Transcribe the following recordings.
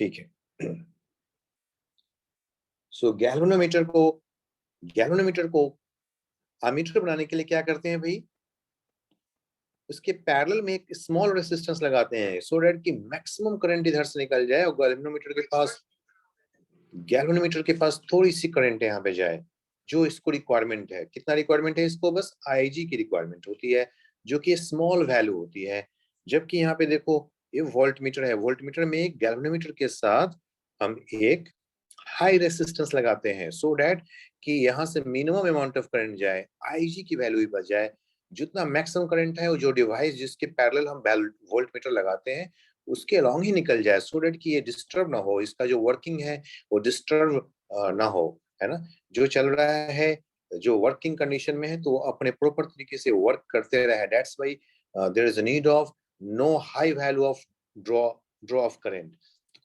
ठीक है। सो गैल्वेनोमीटर को अमीटर बनाने के लिए क्या करते हैं भाई, उसके पैरेलल में एक स्मॉल रेजिस्टेंस लगाते हैं सो दैट कि मैक्सिमम करंट इधर से निकल जाए और गैल्वेनोमीटर के पास थोड़ी सी करंट यहाँ पे जाए, जो इसको रिक्वायरमेंट है। कितना रिक्वायरमेंट है इसको, बस आईजी की रिक्वायरमेंट होती है, जो कि स्मॉल वैल्यू होती है। जबकि यहाँ पे देखो ये वोल्ट मीटर है, वोल्ट मीटर में एक गैल्वेनोमीटर के साथ हम एक हाई रेसिस्टेंस लगाते हैं सो दैट कि यहाँ से मिनिमम अमाउंट ऑफ करंट जाए, आईजी की वैल्यू ही बच जाए। जितना मैक्सिमम करंट है वो जो डिवाइस जिसके पैरेलल हम वोल्ट मीटर लगाते हैं उसके अलॉन्ग ही निकल जाए, सो दैट कि ये डिस्टर्ब ना हो, इसका जो वर्किंग है वो डिस्टर्ब ना हो, है ना। जो चल रहा है, जो वर्किंग कंडीशन में है तो वो अपने प्रॉपर तरीके से वर्क करते रहे। That's why there is a need of no high value of draw draw of current.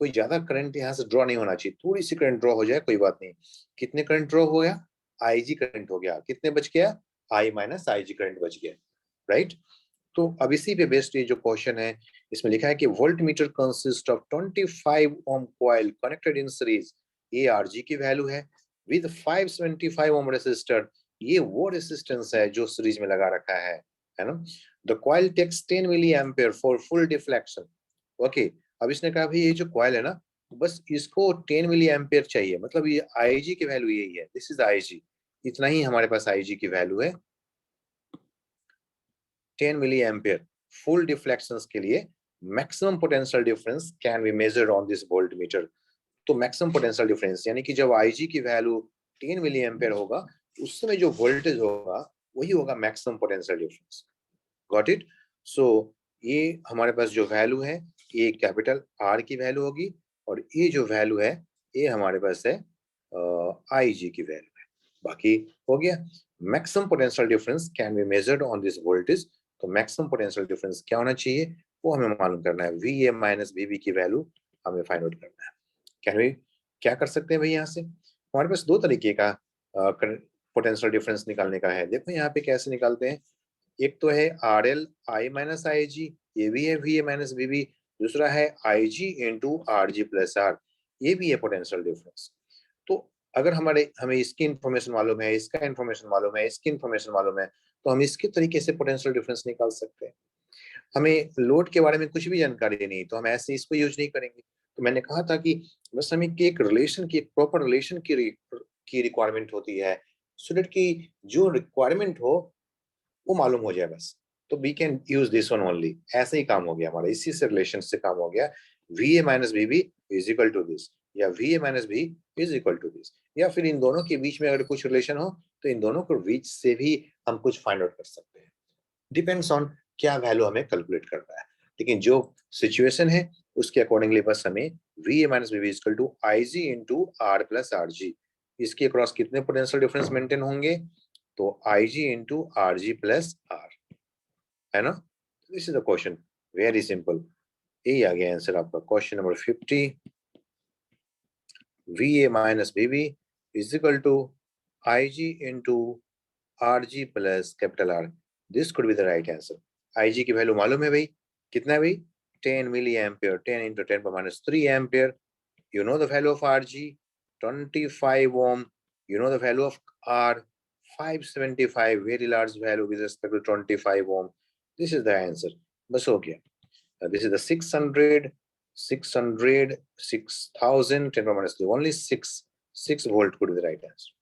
कोई ज्यादा करंट यहाँ से ड्रॉ नहीं होना चाहिए, थोड़ी सी करंट ड्रॉ हो जाए कोई बात नहीं। कितने करंट ड्रॉ हो गया, आईजी करंट हो गया, कितने बच गया, आई माइनस आईजी करंट बच गया, राइट। तो अब इसी पे बेस्ड ये जो क्वेश्चन है इसमें लिखा है कि voltmeter consist of 25 ohm coil connected in series, ये आरजी की वैल्यू है, विद 575 ओम रेसिस्टर, ये वो रेसिस्टेंस है जो सीरीज में लगा रखा है ना। The coil takes 10 milliampere for full deflection. Okay, अब इसने कहा भाई ये जो कॉइल है ना, बस इसको 10 मिली एम्पियर चाहिए, मतलब ये आईजी की वैल्यू यही है, दिस इज आईजी, इतना ही हमारे पास आईजी की वैल्यू है 10 मिली एम्पियर फुल डिफ्लेक्शंस के लिए। Maximum potential difference can be measured on this volt meter. तो मैक्सिमम पोटेंशियल डिफरेंस यानी कि जब आईजी की वैल्यू 10 मिली एम्पियर होगा उस समय जो वोल्टेज होगा वही होगा maximum potential difference. Got it. So ये हमारे पास जो वैल्यू है ये कैपिटल आर की वैल्यू होगी, और ये जो वैल्यू है ये हमारे पास है आईजी की वैल्यू है। बाकी हो गया। Maximum potential difference can be measured on this voltage. तो मैक्सिमम पोटेंशियल डिफरेंस क्या होना चाहिए वो हमें मालूम करना है, V A minus V B की वैल्यू हमें फाइंड आउट करना है। कैन वी क्या कर सकते हैं भाई, यहाँ से हमारे पास दो तरीके का पोटेंशियल डिफरेंस निकालने का है। देखो यहाँ पे कैसे निकालते हैं, एक तो है R L I minus I G, ये भी है V A minus V B. दूसरा है I G into R G plus R, ये भी है पोटेंशियल डिफरेंस। तो अगर हमें इसकी इन्फॉर्मेशन मालूम है, इसका इन्फॉर्मेशन मालूम है, इसकी इन्फॉर्मेशन मालूम है, तो हम इसके तरीके से पोटेंशियल डिफरेंस निकाल सकते हैं। हमें लोड के बारे में कुछ भी जानकारी नहीं तो हम ऐसे इसको यूज नहीं करेंगे। तो मैंने कहा था कि बस हमें एक रिलेशन की, एक प्रॉपर रिलेशन की रिक्वायरमेंट होती है, सो दैट कि जो रिक्वायरमेंट हो वो मालूम हो जाए बस। तो we can use this one only, ऐसे ही काम हो गया हमारा, इसी से रिलेशन से काम हो गया। V A minus V B is equal to this, या V A minus B is equal to this, या फिर इन दोनों के बीच में अगर कुछ रिलेशन हो तो इन दोनों के बीच से भी हम कुछ फाइंड आउट कर सकते हैं। डिपेंड्स ऑन क्या वैल्यू हमें कैलकुलेट करना है, लेकिन जो सिचुएशन है उसके अकॉर्डिंगली बस हमें V A minus V B equal to I G into R plus R G, इसके अक्रॉस कितने पोटेंशियल डिफरेंस मेंटेन होंगे, तो I G into R G plus R, है ना। This is the question, very simple. यही आ गया answer आपका question number 50। V A minus V B is equal to I G into R G plus capital R, this could be the right answer. आई जी की value मालूम है भाई, कितना है भाई, 10 मिली एम्पियर, 10 इंटू 10 पर minus 3 ampere. You know the value of RG, 25 ohm. You know the value of R, 575, very large value with respect to 25 ohm. This is the answer. बस हो गया। This is the 600, 600, 6000, 10 power minus 3. Only 6 volt could be the right answer.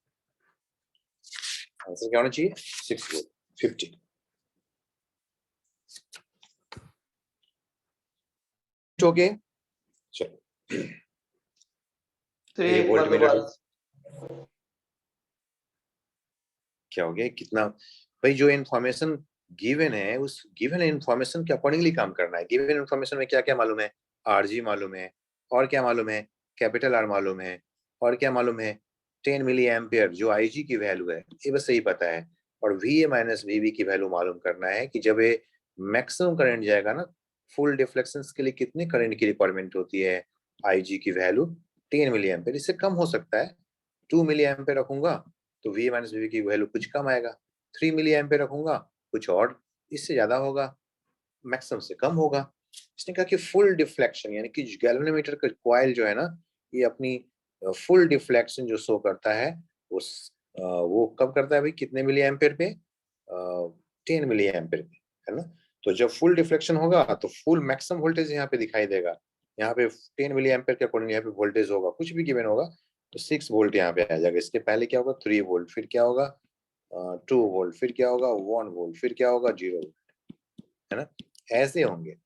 Answer क्या होना चाहिए, 6 volt, 50. Okay, चलो ये volt meter क्या हो गया, कितना भाई, जो इन्फॉर्मेशन गिवन है उस गिवन इन्फॉर्मेशन के अकॉर्डिंगली काम करना है। गिवन इन्फॉर्मेशन में क्या क्या मालूम है, आरजी मालूम है, और क्या मालूम है, कैपिटल आर मालूम है, और क्या मालूम है, 10 मिली एम्पियर जो आईजी की वैल्यू है, ये बस यही पता है। और V A minus V B की वैल्यू मालूम करना है कि जब ये मैक्सिमम करंट जाएगा ना, फुल डिफ्लेक्शन के लिए कितने करंट की रिक्वायरमेंट होती है, आईजी की वैल्यू 10 मिली एम्पियर, इससे कम हो सकता है। 2 मिली एम्पियर रखूंगा तो वी माइनस वी की वैल्यू कुछ कम आएगा, 3 मिली एम्पियर रखूंगा कुछ और इससे ज्यादा होगा, मैक्सिमम से कम होगा। इसने कहा कि फुल डिफ्लेक्शन यानी कि गैल्वेनोमीटर का कॉइल जो है ना, ये अपनी फुल डिफ्लेक्शन जो शो करता है वो कब करता है भाई, कितने मिली एम्पेयर पे, 10 मिली एम्पेयर पे, है ना। तो जब फुल डिफ्लेक्शन होगा तो फुल मैक्सिमम वोल्टेज यहाँ पे दिखाई देगा। यहाँ पे 10 मिली एम्पेयर के अकॉर्डिंग यहाँ पे वोल्टेज होगा, कुछ भी गिवन होगा तो 6 वोल्ट यहाँ पे आ जाएगा। इसके पहले क्या होगा, 3 वोल्ट, फिर क्या होगा 2 वोल्ट, फिर क्या होगा 1 वोल्ट, फिर क्या होगा 0 वोल्ट, है ना। ऐसे होंगे।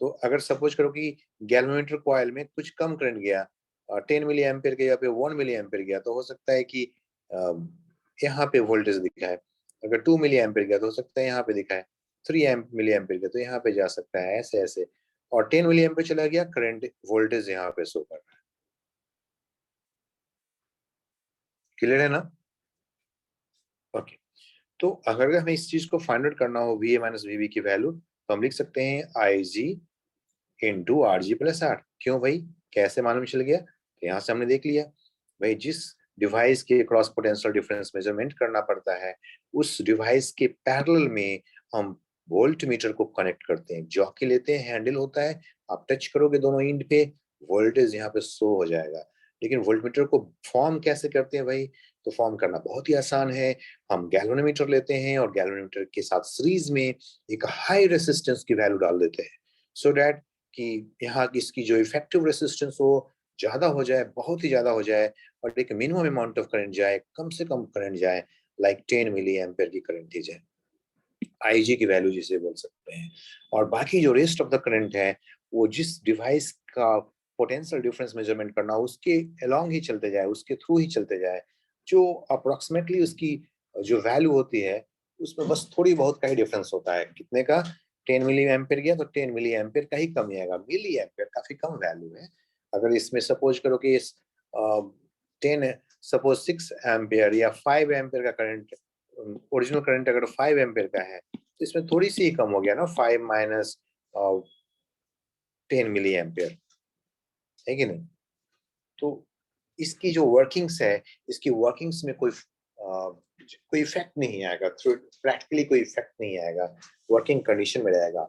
तो अगर सपोज करो कि गैल्वेनोमीटर कॉइल में कुछ कम करंट गया, 10 मिली एम्पेयर के यहाँ पे 1 मिली एम्पेयर गया, तो हो सकता है कि यहाँ पे वोल्टेज दिखाए। अगर 2 मिली एम्पेयर गया तो हो सकता है यहाँ पे दिखाए। 3 मिली एम्पेयर गया तो यहाँ पे जा सकता है, ऐसे ऐसे। और 10 मिली एम्पेयर चला गया, करंट वोल्टेज यहाँ पे शो कर रहा है। क्लियर है ना। ओके। तो अगर हमें इस चीज को फाइंड आउट करना हो V A minus V B की वैल्यू, तो हम लिख सकते हैं I G into R G plus R. क्यों भाई, कैसे मालूम चल गया, तो यहाँ से हमने देख लिया भाई, जिस डिवाइस के क्रॉस पोटेंशियल डिफरेंस मेजरमेंट करना पड़ता है, उस डिवाइस के पैरेलल में हम वोल्ट मीटर को कनेक्ट करते हैं। जॉकी लेते हैं, हैंडल होता है, आप टच करोगे दोनों एंड पे, वोल्टेज यहाँ पे शो हो जाएगा। लेकिन वोल्ट मीटर को फॉर्म कैसे करते हैं भाई, तो फॉर्म करना बहुत ही आसान है। हम गैल्वेनोमीटर लेते हैं और गैल्वेनोमीटर के साथ सीरीज में एक हाई रेसिस्टेंस की वैल्यू डाल देते हैं, सो दैट कि यहाँ की इसकी जो इफेक्टिव रेसिस्टेंस हो ज्यादा हो जाए, बहुत ही ज्यादा हो जाए, और एक मिनिमम अमाउंट ऑफ करंट जाए, कम से कम करंट जाए, लाइक 10 मिली एम्पेयर की करंट ही जाए, आईजी की वैल्यू जिसे बोल सकते हैं। और बाकी जो रेस्ट ऑफ द करंट है, वो जिस डिवाइस का पोटेंशियल डिफरेंस मेजरमेंट करना उसके अलोंग ही चलते जाए, उसके थ्रू ही चलते जाए। जो अप्रोक्सीमेटली उसकी जो वैल्यू होती है, उसमें बस थोड़ी बहुत का ही डिफरेंस होता है। कितने का, 10 मिली एम्पेयर गया तो 10 मिली एम्पेयर का ही कम आएगा। मिली एम्पेयर काफी कम वैल्यू है। अगर इसमें सपोज करो कि इस 10 सपोज 6 एम्पेयर या 5 एम्पेयर का करंट, ओरिजिनल करंट अगर 5 एम्पेयर का है, तो इसमें थोड़ी सी ही कम हो गया ना, 5 माइनस 10 मिली एम्पेयर, है कि नहीं। तो इसकी जो वर्किंग्स है, इसकी वर्किंग्स में कोई इफेक्ट नहीं आएगा, थ्रू प्रैक्टिकली कोई इफेक्ट नहीं आएगा, वर्किंग कंडीशन में रहेगा,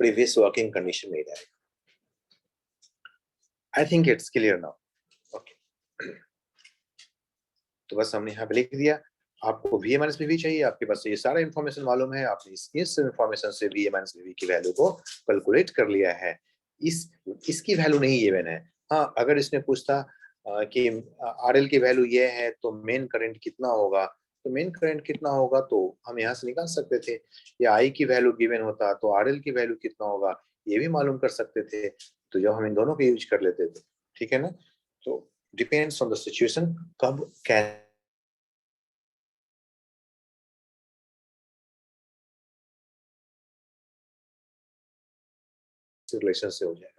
प्रीवियस वर्किंग कंडीशन में रहेगा। I think it's clear now. Okay, तो बस हमने यहाँ पे लिख दिया। आपको वी ए माइनस वी चाहिए, आपके पास ये सारा इन्फॉर्मेशन मालूम है, आपने इस इन्फॉर्मेशन से वी ए माइनस वी की वैल्यू को कैलकुलेट कर लिया है। इसकी वैल्यू नहीं गिवन है। हाँ, अगर इसने पूछता कि आर एल की वैल्यू ये है तो मेन करंट कितना होगा, तो मेन करंट कितना होगा तो हम यहाँ से निकाल सकते थे। या आई की वैल्यू गिवन होता तो आर एल की वैल्यू कितना होगा ये भी मालूम कर सकते थे। तो जब हम इन दोनों को यूज कर लेते थे, ठीक है ना। तो डिपेंड्स ऑन द सिचुएशन, कब कैसे रिलेशन से हो जाएगा।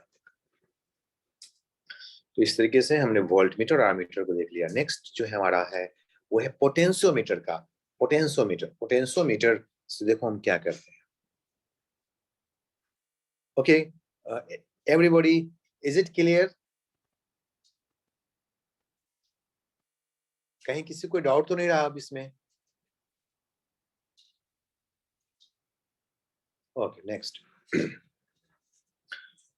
तो इस तरीके से हमने वोल्टमीटर और आमीटर को देख लिया। नेक्स्ट जो है हमारा है वो है पोटेंशियोमीटर का। पोटेंशियोमीटर से देखो हम क्या करते हैं। Okay, everybody, is it clear? कहीं किसी को डाउट तो नहीं रहा अब इसमें? Okay, next.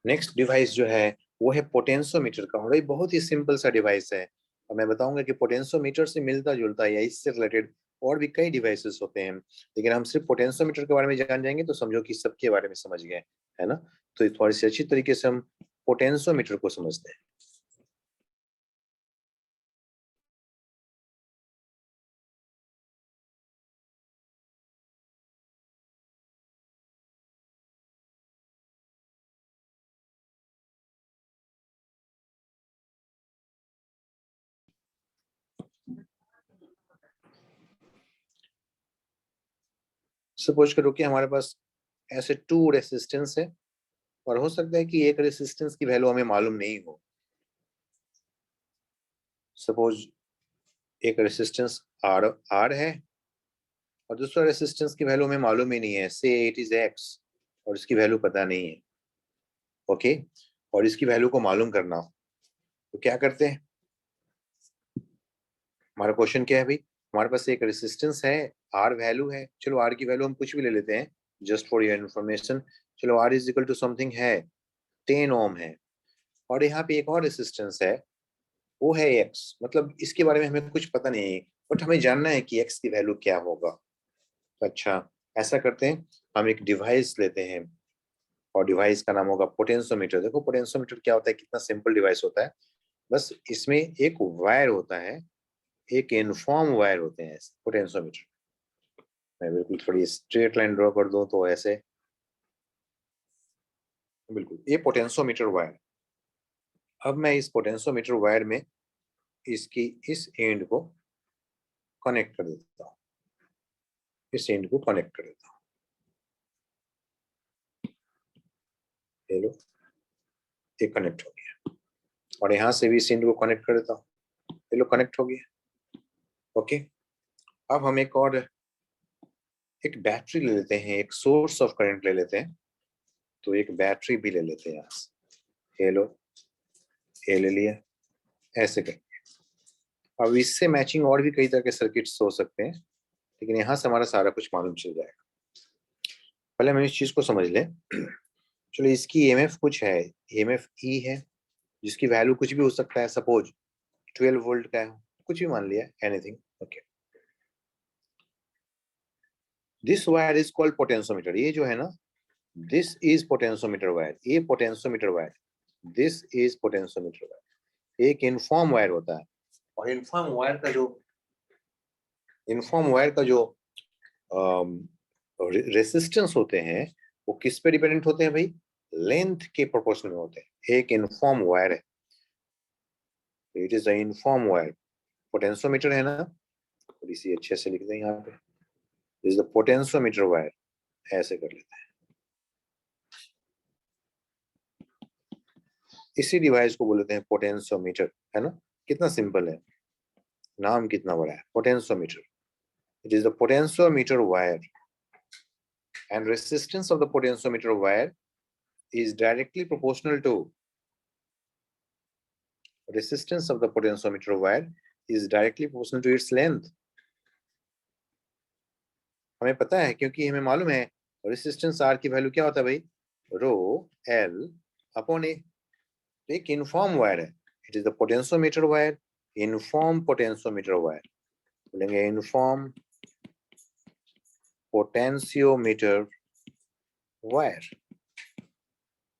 नेक्स्ट डिवाइस जो है वो है पोटेंशियोमीटर का। और ये बहुत ही सिंपल सा डिवाइस है, और मैं बताऊंगा कि पोटेंशियोमीटर से मिलता जुलता या इससे रिलेटेड और भी कई डिवाइसेस होते हैं। लेकिन हम सिर्फ पोटेंशियोमीटर के बारे में जान जाएंगे तो समझो कि सबके बारे में समझ गए, है ना। तो थोड़ी सी अच्छी तरीके से हम पोटेंशियोमीटर को समझते हैं। सपोज करो कि हमारे पास ऐसे 2 रेसिस्टेंस है, और हो सकता है कि एक रेसिस्टेंस की वैल्यू हमें मालूम नहीं हो। सपोज एक रेसिस्टेंस आर आर है, और दूसरा रेसिस्टेंस की वैल्यू हमें मालूम ही नहीं है, से इट इज एक्स, और इसकी वैल्यू पता नहीं है। ओके, और इसकी वैल्यू को मालूम करना हो तो क्या करते हैं। हमारा क्वेश्चन क्या है भाई, हमारे पास एक रेसिस्टेंस है, आर वैल्यू है, चलो आर की वैल्यू हम कुछ भी ले लेते हैं, जस्ट फॉर योर इन्फॉर्मेशन। चलो R is equal to something है 10 ओम है, और यहाँ पे एक और रेसिस्टेंस है, वो है X। मतलब इसके बारे में हमें कुछ पता नहीं है, बट हमें जानना है कि X की वैल्यू क्या होगा। तो अच्छा, ऐसा करते हैं, हम एक डिवाइस लेते हैं, और डिवाइस का नाम होगा पोटेंशियोमीटर। देखो पोटेंशियोमीटर क्या होता है, कितना सिंपल डिवाइस होता है। बस इसमें एक वायर होता है, एक यूनिफॉर्म वायर होते हैं पोटेंशियोमीटर। मैं बिल्कुल थोड़ी स्ट्रेट लाइन ड्रॉ कर दूं तो ऐसे, बिल्कुल ये पोटेंशियोमीटर वायर। अब मैं इस पोटेंशियोमीटर वायर में इसकी इस एंड को कनेक्ट कर देता हूँ, इस एंड को कनेक्ट कर देता हूँ। ये लो, ये कनेक्ट हो गया, और यहाँ से भी इस एंड को कनेक्ट कर देता हूँ। ये लो, कनेक्ट हो गया। ओके, अब हम एक बैटरी ले लेते हैं, एक सोर्स ऑफ करंट ले लेते हैं। तो एक बैटरी भी ले लेते हैं यहाँ से। ये लो, ये ले लिया, ऐसे कर। अब इससे मैचिंग और भी कई तरह के सर्किट्स हो सकते हैं, लेकिन यहाँ से हमारा सारा कुछ मालूम चल जाएगा। पहले हम इस चीज को समझ लें। चलो, इसकी EMF कुछ है, EMF E है, जिसकी वैल्यू कुछ भी हो सकता है। सपोज 12 वोल्ट का है, कुछ भी मान लिया, anything. Okay, this wire is called potentiometer. ये जो है ना, दिस इज पोटेंशियोमीटर वायर, ये potentiometer wire, this is potentiometer wire. एक इनफॉर्म वायर होता है, और इनफॉर्म वायर का जो रेसिस्टेंस होते हैं, वो किस पे डिपेंडेंट होते हैं भाई? लेंथ के प्रोपोर्शन में होते हैं। एक इनफॉर्म वायर है, it is a inform wire. Potentiometer है ना, थोड़ी सी अच्छे से लिख दें यहाँ पे, इज द पोटेंशियोमीटर वायर। ऐसे कर लेते हैं। इसी डिवाइस को बोलते हैं पोटेंशियोमीटर, है ना। कितना सिंपल है, नाम कितना बड़ा है, potentiometer. It is the potentiometer wire, and resistance of the potentiometer wire is directly proportional to resistance of the potentiometer wire is directly proportional to its length। हमें पता है, क्योंकि हमें मालूम है रेसिस्टेंस R की वैल्यू क्या होता है भाई, रो L अपॉन A। एक इनफॉर्म वायर है, it is the potentiometer wire, inform potentiometer wire. बोलेंगे इनफॉर्म पोटेंशियोमीटर वायर।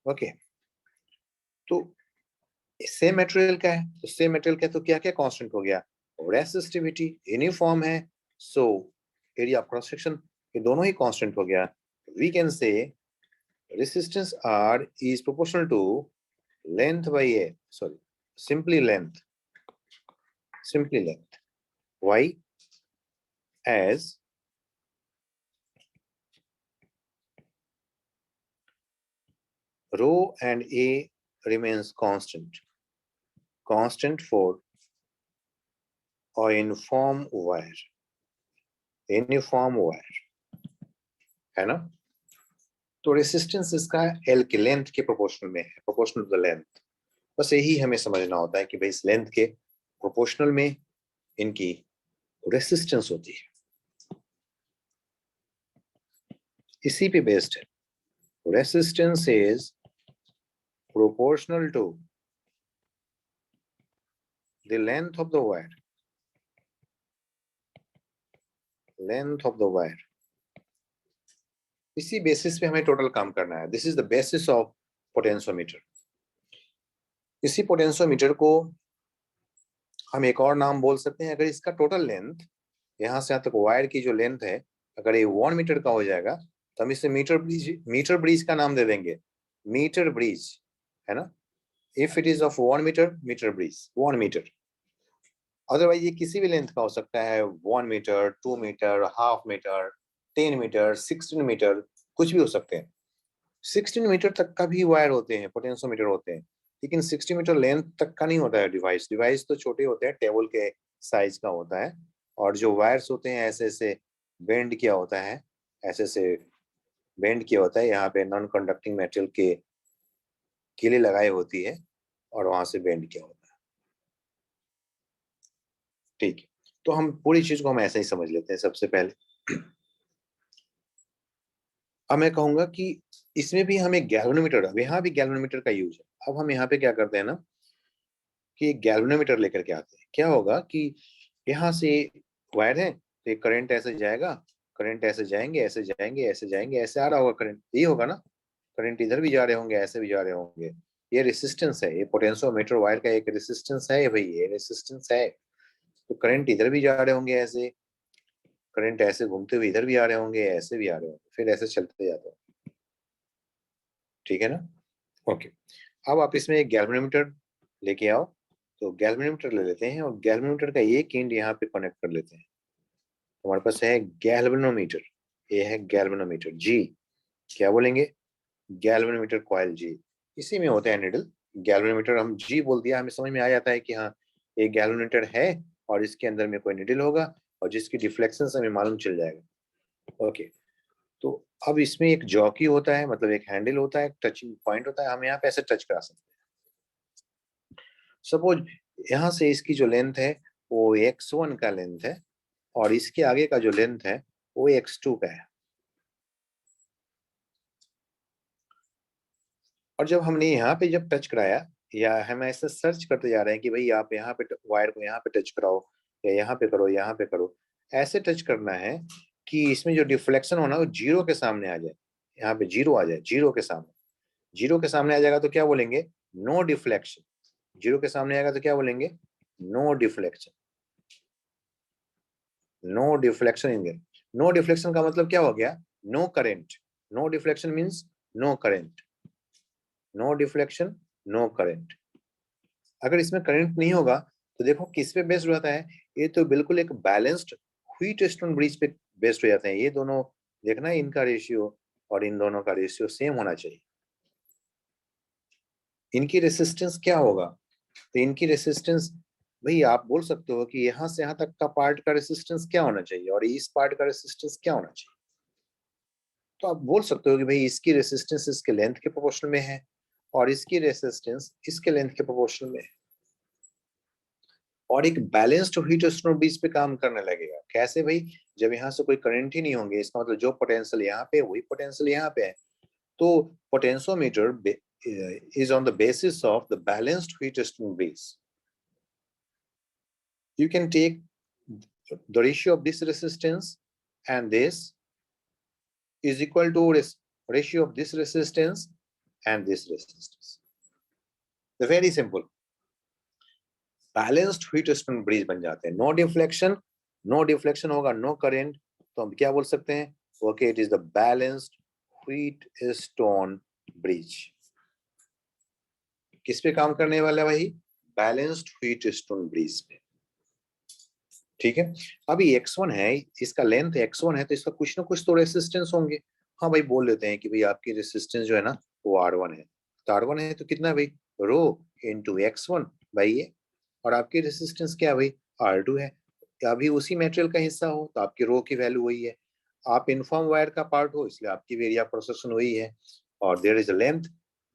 ओके, तो सेम मटेरियल का है, तो सेम मटेरियल का, तो क्या क्या कांस्टेंट हो गया, रेसिस्टिविटी यूनिफॉर्म है, so area of cross section, ये दोनों ही कांस्टेंट हो गया। We can say resistance R is proportional to length by A, sorry, simply length, why, as rho and A remains constant for a uniform wire, है ना। तो resistance इसका L के लेंथ के प्रोपोर्शनल में है, प्रोपोर्शनल टू द लेंथ। बस यही हमें समझना होता है कि भाई इस लेंथ के प्रोपोर्शनल में इनकी रेसिस्टेंस होती है, इसी पे बेस्ड है। Resistance is proportional to the length of the wire, इसी बेसिस पे हमें टोटल काम करना है। This is the basis of potentiometer. इसी पोटेंशियोमीटर को हम एक और नाम बोल सकते हैं। अगर इसका टोटल लेंथ यहाँ से यहाँ तक वायर की जो लेंथ है, अगर ये 1 मीटर का हो जाएगा, तो हम इसे मीटर ब्रिज का नाम दे देंगे, मीटर ब्रिज, है ना। If it is of 1 metre, metre bridge 1 metre. Otherwise ये किसी भी लेंथ का हो सकता है, 1 metre, 2 metre, half metre, 10 metre, 16 metre, कुछ भी हो सकते हैं। 16 मीटर तक का भी वायर होते हैं, पोटेंशियोमीटर होते हैं, लेकिन 60 मीटर लेंथ तक का नहीं होता है डिवाइस तो छोटे होते हैं, टेबल के साइज का होता है। और जो वायर्स होते हैं ऐसे ऐसे बेंड किया होता है, ऐसे ऐसे बेंड किया होता है, यहाँ पे नॉन कंडक्टिंग मेटेरियल के कीले लगाई होती है, और वहां से बेंड किया होता है। ठीक है, तो हम पूरी चीज को हम ऐसे ही समझ लेते हैं सबसे पहले। अब मैं कहूंगा कि इसमें भी हमें गैल्वेनोमीटर, अब यहाँ भी गैल्वेनोमीटर का यूज है। अब हम यहाँ पे क्या करते हैं ना कि एक गैल्वेनोमीटर लेकर के आते हैं। क्या होगा कि यहाँ से वायर है तो एक करंट ऐसे जाएगा, करंट ऐसे जाएंगे, ऐसे जाएंगे, ऐसे जाएंगे, ऐसे आ रहा होगा करंट, यही होगा ना। करंट इधर भी जा रहे होंगे, ऐसे भी जा रहे होंगे। ये रेसिस्टेंस है, ये पोटेंशियोमीटर वायर का एक रेसिस्टेंस है भाई, ये रेसिस्टेंस है। तो करंट इधर भी जा रहे होंगे ऐसे, करंट ऐसे घूमते हुए इधर भी आ रहे होंगे, ऐसे भी आ रहे होंगे, फिर ऐसे चलते जाते हैं। ठीक है ना। ओके, अब आप इसमें एक गैल्वेनोमीटर लेके आओ। तो गैल्वेनोमीटर ले लेते हैं और गैल्वेनोमीटर का एक एंड यहाँ पे कनेक्ट कर लेते हैं। हमारे पास है गैल्वेनोमीटर, ये है गैल्वेनोमीटर जी। क्या बोलेंगे? गैल्वेनोमीटर कॉइल जी। इसी में होता है निडल। गैल्वेनोमीटर हम जी बोल दिया, हमें समझ में आ जाता है कि हाँ ये गैल्वेनोमीटर है और इसके अंदर में कोई निडल होगा और जिसकी डिफ्लेक्शन हमें मालूम चल जाएगा। ओके, तो अब इसमें एक जॉकी होता है, मतलब एक हैंडल होता है, एक टचिंग पॉइंट होता है, हम यहाँ पे ऐसे टच करा सकते हैं। सपोज यहाँ से इसकी जो लेंथ है वो x1 का लेंथ है और इसके आगे का जो लेंथ है वो x2 का है। और जब हमने यहाँ पे जब टच कराया, या हम ऐसे सर्च करते जा रहे हैं कि भाई आप यहाँ पे वायर को यहाँ पे टच कराओ, या यहाँ पे करो, यहाँ पे करो, ऐसे टच करना है कि इसमें जो डिफ्लेक्शन होना वो जीरो के सामने आ जाए। यहाँ पे जीरो आ जाए, जीरो के सामने। जीरो के सामने आ जाएगा तो क्या बोलेंगे? No deflection. जीरो के सामने आएगा तो क्या बोलेंगे? No deflection. No deflection in the, no deflection का मतलब क्या हो गया? No current. No deflection means no current. No deflection, no current. अगर इसमें करंट नहीं होगा तो देखो किस पे बेस्ड रहता है? ये तो बिल्कुल एक बैलेंस्ड व्हीट स्टोन ब्रिज पे बेस्ड हो जाते हैं ये दोनों। देखना है इनका रेशियो और इन दोनों का रेशियो सेम होना चाहिए। इनकी रेसिस्टेंस क्या होगा? तो इनकी रेसिस्टेंस, भाई आप बोल सकते हो कि यहाँ से यहाँ तक का पार्ट का रेसिस्टेंस क्या होना चाहिए और इस पार्ट का रेसिस्टेंस क्या होना चाहिए। तो आप बोल सकते हो कि भाई इसकी रेसिस्टेंस इसके लेंथ के प्रोपोर्शनल में है और इसकी रेसिस्टेंस इसके लेंथ के प्रोपोर्शनल में है। और एक बैलेंस्ड हीट स्टोन ब्रिज पे काम करने लगेगा। कैसे भाई? जब यहाँ से कोई करंट ही नहीं होंगे, इसका मतलब जो पोटेंशियल यहाँ पे वही पोटेंशियल यहाँ पे है। तो potentiometer is on the basis of the balanced heat stone breeze. You can take the ratio of this resistance and this is equal to ratio of this resistance and this resistance. The very simple balanced Wheatstone bridge बन जाते हैं। No deflection, no deflection होगा no current, तो हम क्या बोल सकते हैं? Okay, it is the balanced Wheatstone bridge. किस पे काम करने वाला है भाई? बैलेंस्ड हीट स्टोन ब्रिज पे। ठीक है। अभी x1 है, इसका लेंथ x1 है तो इसका कुछ ना कुछ तो रेसिस्टेंस होंगे। हाँ भाई, बोल लेते हैं कि भाई आपकी रेसिस्टेंस जो है ना वो R1 है। तो R1 है तो कितना भाई? रो इंटू x1 भाई ये। और आपकी रेसिस्टेंस क्या है भाई? R2 है। अभी उसी मेटेरियल का हिस्सा हो तो आपकी रो की वैल्यू वही है। आप इनफॉर्म वायर का पार्ट हो इसलिए आपकी एरिया प्रोसेशन वही है। और there is a length,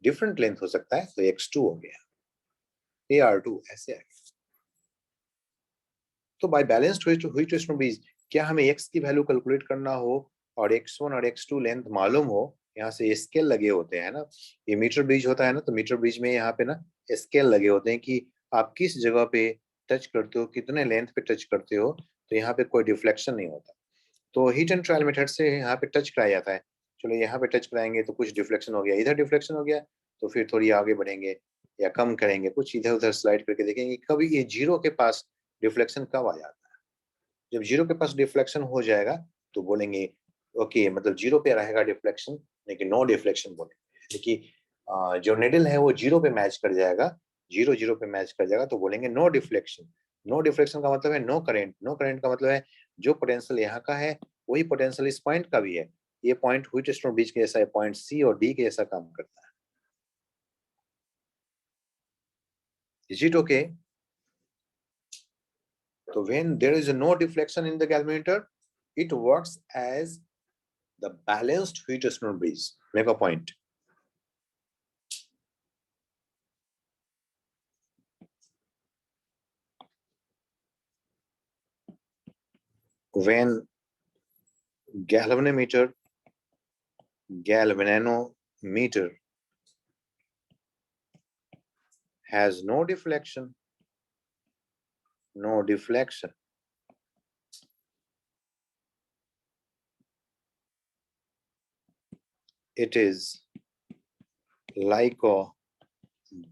different length हो सकता है तो x2 हो गया, ये R2 ऐसे आ गया। तो by balanced Wheatstone bridge, क्या हमें x की वैल्यू कैलकुलेट करना हो और x1 और x2 लेंथ मालूम हो, यहाँ से स्केल लगे होते हैं ना। ये मीटर ब्रिज होता है ना, तो मीटर ब्रिज में यहाँ पे ना स्केल लगे होते हैं कि आप किस जगह पे टच करते हो, कितने लेंथ पे टच करते हो, तो यहाँ पे कोई डिफ्लेक्शन नहीं होता। तो हीट एंड ट्रायल मेथड से यहाँ पे टच कराया जाता है। चलो यहाँ पे टच कराएंगे तो कुछ डिफ्लेक्शन हो गया, इधर डिफ्लेक्शन हो गया, तो फिर थोड़ी आगे बढ़ेंगे या कम करेंगे, कुछ इधर उधर स्लाइड करके देखेंगे कभी ये जीरो के पास डिफ्लेक्शन कब आ जाता है। जब जीरो के पास डिफ्लेक्शन हो जाएगा तो बोलेंगे ओके, मतलब जीरो पे रहेगा डिफ्लेक्शन, लेकिन नो डिफ्लेक्शन बोलेंगे। लेकिन जो निडल है वो जीरो पे मैच कर जाएगा, जीरो जीरो पे मैच कर जाएगा तो बोलेंगे नो डिफ्लेक्शन। नो डिफ्लेक्शन का मतलब है नो करंट। नो करंट का मतलब है जो पोटेंशियल यहाँ का है वही पोटेंशियल इस पॉइंट का भी है। ये पॉइंट व्हीट स्टोन ब्रिज के जैसा है, पॉइंट सी और डी के जैसा काम करता है। Is it okay? So when there is no deflection in the galvanometer, it works as the balanced heat stone breeze. Make a point. When galvanometer galvanometer has no deflection. No deflection. It is like a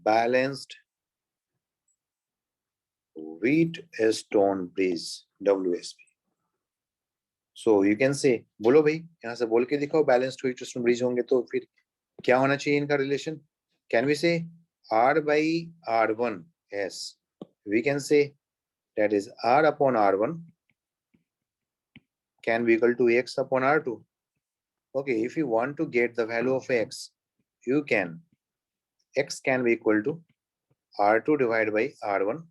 balanced Wheatstone bridge, WSB. So you can say, बोलो भाई, यहाँ से बोल के दिखाओ balanced Wheatstone bridge होंगे तो फिर क्या होना चाहिए इनका relation? Can we say R by R1? Yes, we can say that is R upon R1 can be equal to X upon R2. Okay, if you want to get the value of X, you can, X can be equal to R2 divided by R1.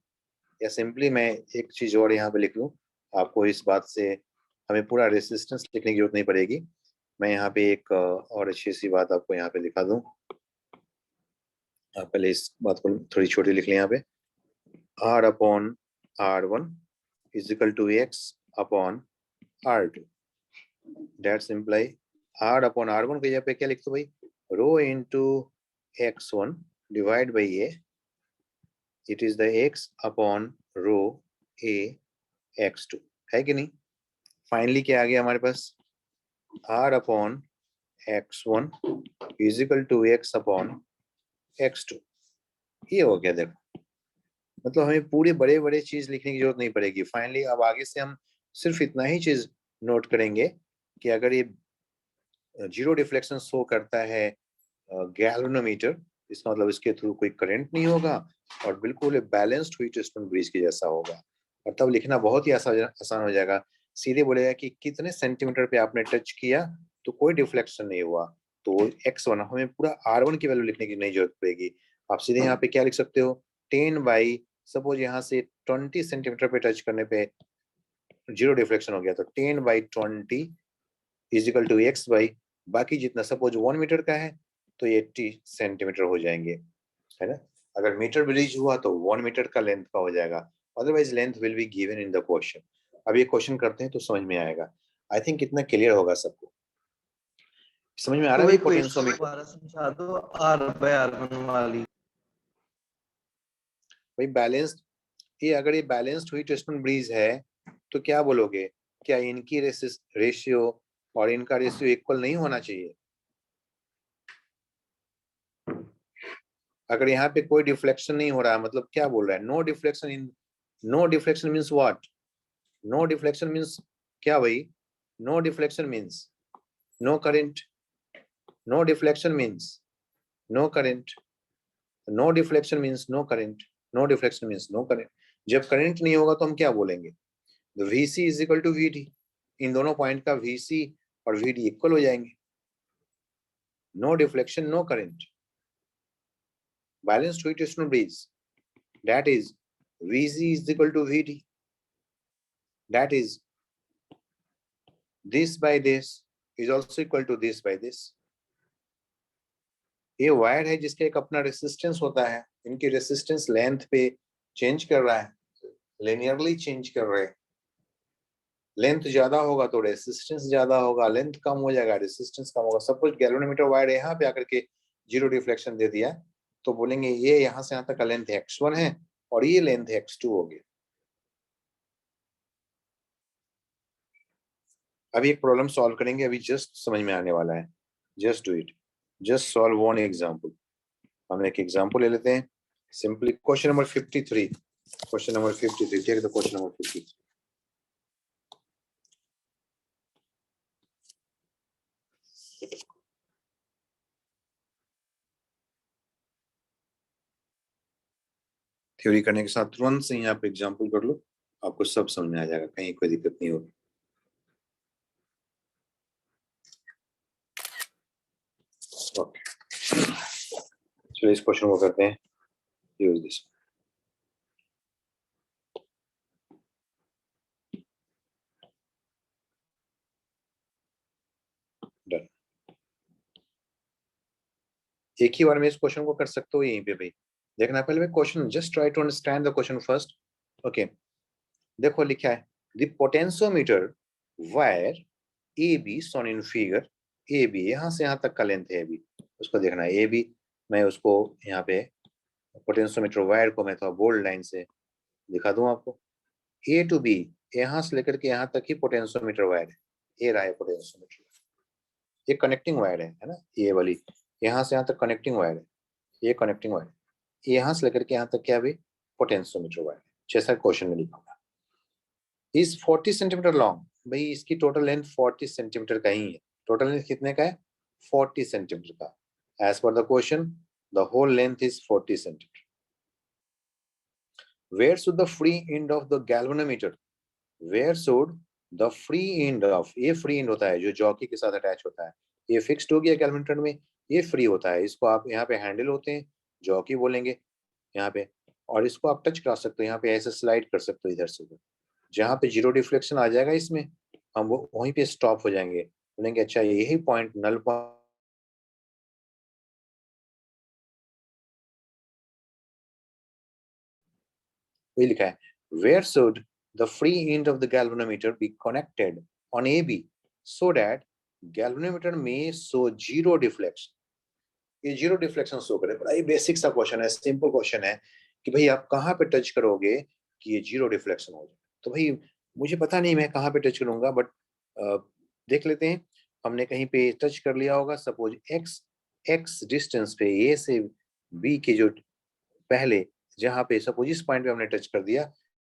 या simply मैं एक चीज और यहाँ पे लिख लूँ, आपको इस बात से हमें पूरा रेसिस्टेंस लिखने की जरूरत नहीं पड़ेगी। मैं यहाँ पे एक और अच्छी सी बात आपको यहाँ पे लिखा दूं। आप पहले इस बात को थोड़ी छोटी लिख लें यहाँ पे, R upon R1 is equal to X upon R2। That's imply R upon R1 को यहाँ पे क्या लिख दो भाई, rho into X1 divide by A, it is the X upon rho A X2, है कि नहीं? फाइनली क्या आ गया हमारे पास, R upon X1 is equal to X upon X2। ये हो गया। देखो, मतलब हमें पूरे बड़े बड़े चीज लिखने की जरूरत नहीं पड़ेगी। फाइनली अब आगे से हम सिर्फ इतना ही चीज नोट करेंगे कि अगर ये जीरो डिफ्लेक्शन शो करता है गैल्वेनोमीटर, इसका मतलब इसके थ्रू कोई करंट नहीं होगा और बिल्कुल बैलेंस्ड व्हीटस्टोन ब्रिज के जैसा होगा, और तब लिखना बहुत ही आसान हो जाएगा। सीधे बोलेगा कि कितने सेंटीमीटर पे आपने टच किया तो कोई डिफ्लेक्शन नहीं हुआ, तो x1, हमें पूरा r1 की वैल्यू लिखने की नहीं जरूरत पड़ेगी। आप सीधे यहाँ पे क्या लिख सकते हो, 10 बाई, सपोज यहाँ से 20 सेंटीमीटर पे टच करने पे जीरो डिफ्लेक्शन हो गया, तो 10 by 20 is equal to x by, बाकी जितना सपोज 1 मीटर का है तो 80 सेंटीमीटर हो जाएंगे, है ना? अगर मीटर ब्रिज हुआ तो 1 मीटर का लेंथ का हो जाएगा, otherwise length will be given in the question. अब ये क्वेश्चन करते हैं तो समझ में आएगा। आई थिंक इतना क्लियर होगा सबको, समझ में आ रहा है? पोटेंशियोमीटर दोबारा समझा दो, R by R1 वाली। भाई बैलेंस्ड, ये अगर ये बैलेंस्ड व्हीटस्टोन ब्रिज है तो क्या बोलोगे, क्या इनकी रेशियो और इनका रेशियो इक्वल नहीं होना चाहिए? अगर यहाँ पे कोई डिफ्लेक्शन नहीं हो रहा है, मतलब क्या बोल रहा है, no deflection in, no deflection means what? No deflection means क्या भाई? No deflection means no current, no deflection means no current, no deflection means no current, no deflection means no current. जब करंट नहीं होगा तो हम क्या बोलेंगे, VC is equal to VD, इन दोनों पॉइंट का VC और VD इक्वल हो जाएंगे। No deflection, no current, balanced Wheatstone bridge, that is VC is equal to VD, that is this by this is also equal to this by this। ये wire है जिसका एक अपना resistance होता है, इनकी रेसिस्टेंस लेंथ पे चेंज कर रहा है, लिनियरली चेंज कर रहे हैं। लेंथ ज्यादा होगा तो रेसिस्टेंस ज्यादा होगा, लेंथ कम हो जाएगा रेसिस्टेंस कम होगा। सब कुछ गैल्वेनोमीटर वायर यहाँ पे आकर के जीरो डिफ्लेक्शन दे दिया तो बोलेंगे ये यहाँ से यहाँ तक का लेंथ x1 है और ये लेंथ x2 हो गया। अभी एक प्रॉब्लम सॉल्व करेंगे, अभी जस्ट समझ में आने वाला है, just do it, just solve one example. हम एक एग्जांपल ले लेते हैं simply, question number 53, question number 53, take the question number 53। Theory करने के साथ तुरंत से यहाँ पे एग्जांपल कर लो, आपको सब समझ में आ जाएगा, कहीं कोई दिक्कत नहीं होगी। ओके, चलिए इस क्वेश्चन को करते हैं, यूज दिस। डन। एक ही बार में इस क्वेश्चन को कर सकते हो यहीं पे भाई, देखना पहले मैं question, just try to understand the question first. Okay, देखो लिखा है the potentiometer wire AB shown in figure A B, यहाँ से यहाँ तक का लेंथ है ए बी, उसको देखना है ए बी। मैं उसको यहाँ पे पोटेंशियोमीटर वायर को मैं थोड़ा बोल्ड लाइन से दिखा दूं आपको। ए टू बी, यहाँ से लेकर के यहाँ तक ही पोटेंशियोमीटर वायर है, ये रहा है पोटेंशियोमीटर। ये कनेक्टिंग वायर है ना, ये वाली यहाँ से यहाँ तक कनेक्टिंग वायर है, ये कनेक्टिंग वायर, यहाँ से लेकर के यहाँ तक क्या भी पोटेंशियोमीटर वायर है, जैसा क्वेश्चन में लिखा होगा। इज 40 सेंटीमीटर लॉन्ग, भाई इसकी टोटल लेंथ 40 सेंटीमीटर का ही है। टोटल लेंथ कितने का है? 40 सेंटीमीटर का। As per the question the whole length is 40 centimetre. Where should the free end of the galvanometer, where should the free end of, ये free end होता है जो जॉकी के साथ अटैच होता है, ये फिक्स्ड हो गया गैल्वेनोमीटर में, ये फ्री होता है, इसको आप यहाँ पे हैंडल होते हैं, जॉकी बोलेंगे यहाँ पे, और इसको आप टच करा सकते हो, यहाँ पे ऐसे स्लाइड कर सकते हो इधर से उधर। जहाँ पे जीरो डिफ्लेक्शन आ जाएगा इसमें, हम वो वहीं पे स्टॉप हो जाएंगे, बोलेंगे अच्छा यही पॉइंट नल पॉइंट वही लिखा है। Where should the free end of the galvanometer be connected on AB so that galvanometer may show zero deflection? ये जीरो डिफ्लेक्शन शो करे। बड़ा ही बेसिक सा क्वेश्चन है, सिंपल क्वेश्चन है कि भाई आप कहाँ पे टच करोगे कि ये जीरो डिफ्लेक्शन हो जाए। तो भाई मुझे पता नहीं मैं कहाँ पे टच करूंगा, बट देख लेते हैं। हमने कहीं पे टच कर लिया होगा, सपोज एक्स डिस्टेंस पे ए से बी के जो पहले जहाँ पे सपोज इस पॉइंट पे हमने टच कर दिया,